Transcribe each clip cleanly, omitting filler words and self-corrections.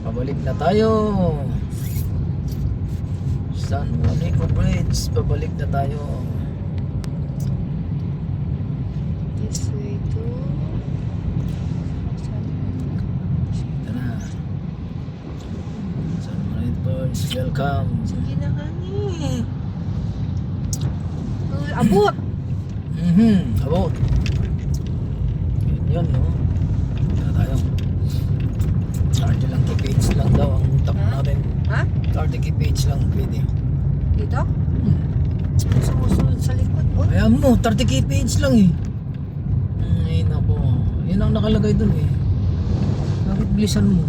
Pabalik na tayo. San Juanico Bridge. Pabalik na tayo. This way to Ito na. San Juanico Bridge. Welcome. sige na kani. Abot! About. Yun, no? Ito na tayo. 30 lang kph lang daw ang tap natin. Ha? 30 kph lang pwede. Dito? Sumusunod sa likod. Oh. Kaya mo, 30 kph lang eh. Ay nako. Yan ang nakalagay dun eh. Bakit bilisan mo?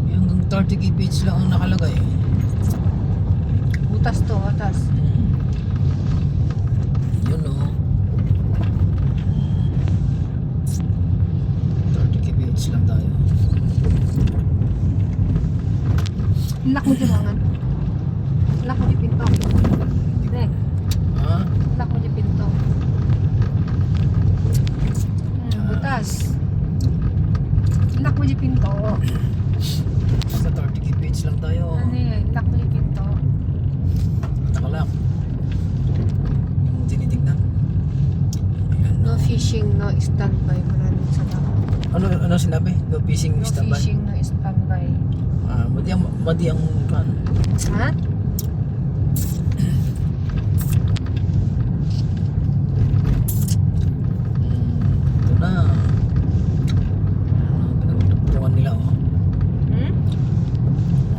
Hanggang 30 kph lang ang nakalagay. Butas to, atas. Yun o. 30 kph lang tayo. Lock mo diwangan. Lock mo di pinto. Dek, Ha? lock mo di pinto. Butas. Lock mo di pinto. Basta 30 kph lang tayo. Ano yan? Lock mo di pinto. Nakalak. Yung tinitignan. Ayan, No fishing, no standby. Maraming salamat. Ano sinabi? No fishing No standby? fishing, no standby. Madi ang kan. Ha? Ito na. Pinagtugtungan nila oh. Hmm?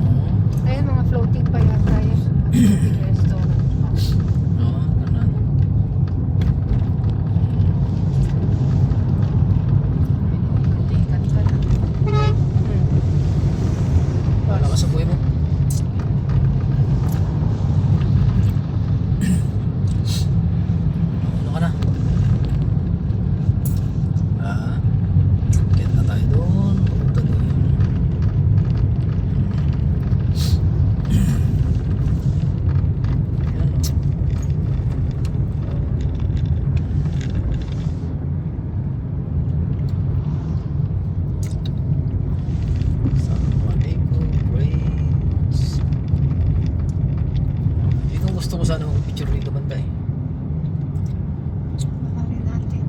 Oh. Ayun, mga floating pa yata yan. Floating restaurant. Oo, ganun. Tikat ka na. Paano ka sa buhay mo? Ano ka na? Get na tayo doon. Punta doon. Ayan o. San Juanico Bridge. Dito gusto ko sana mag-picture dito banda eh. Lakarin natin.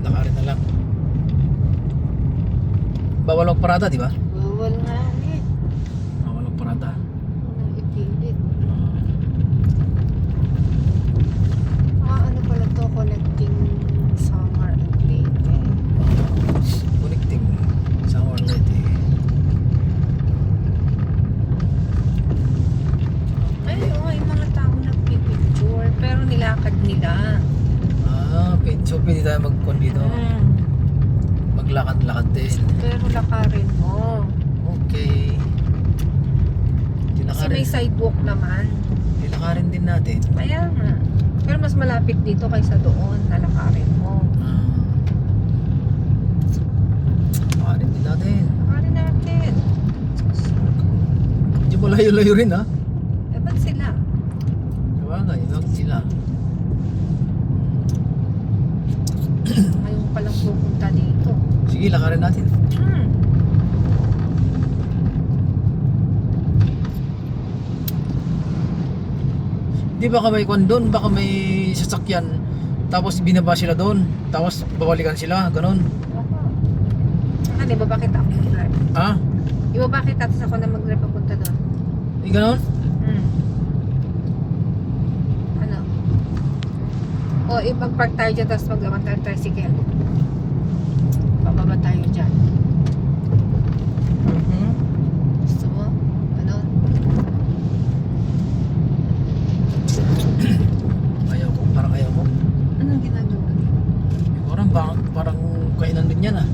Lakarin na lang. Bawal ang parada, di ba? Bawal nga eh. Bawal ang parada. Unang ipilit. Ano pala to? Connecting Samar and Leyte. Connecting Samar Leyte. Ay, oo, yung mga tao nagpipicture. Pero nilakad nila. So pwede tayo magkuhan dito. Maglakad-lakad din. Pero lakarin mo. Okay. Kasi may sidewalk naman. Dilakarin din natin. Kaya nga. Pero mas malapit dito kaysa doon. Nalakarin mo. Lakarin din natin. Lakarin natin. Medyo malayo-layo rin ha. Eh, ba't sila? Sabagay, lang sila. Ngayon palang pupunta dito. Sige, lakarin natin. Di baka may kwan doon, baka may sasakyan. Tapos binaba sila doon. Tapos babalikan sila, ganun. Ano, di ba bakit ako mag-drive? Ha? Di ba bakit tapos ako na mag-drive papunta doon? Ganun? Ano? O, ipag-park tayo dyan tapos maglaman tayo ng tricycle. Bababa tayo dyan. Gusto mo? Ano? Ayaw ko, parang ayaw ko. Anong ginagawa niyo? Parang kainan din yan ah.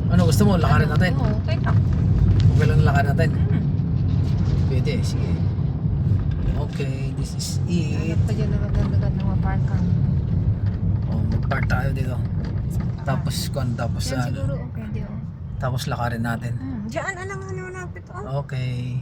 Ano gusto mo? Lakarin natin? Oo, okay lang. Okay lang lakarin natin? Pwede, sige. Okay, this is it. Hanap pa dyan na maganda-ganda ng maparkan. Oh, mag-park tayo dito. Tapos tapos Yan siguro okay, di oh. tapos lakarin natin. Diyan, alam mo na malapit oh. Okay.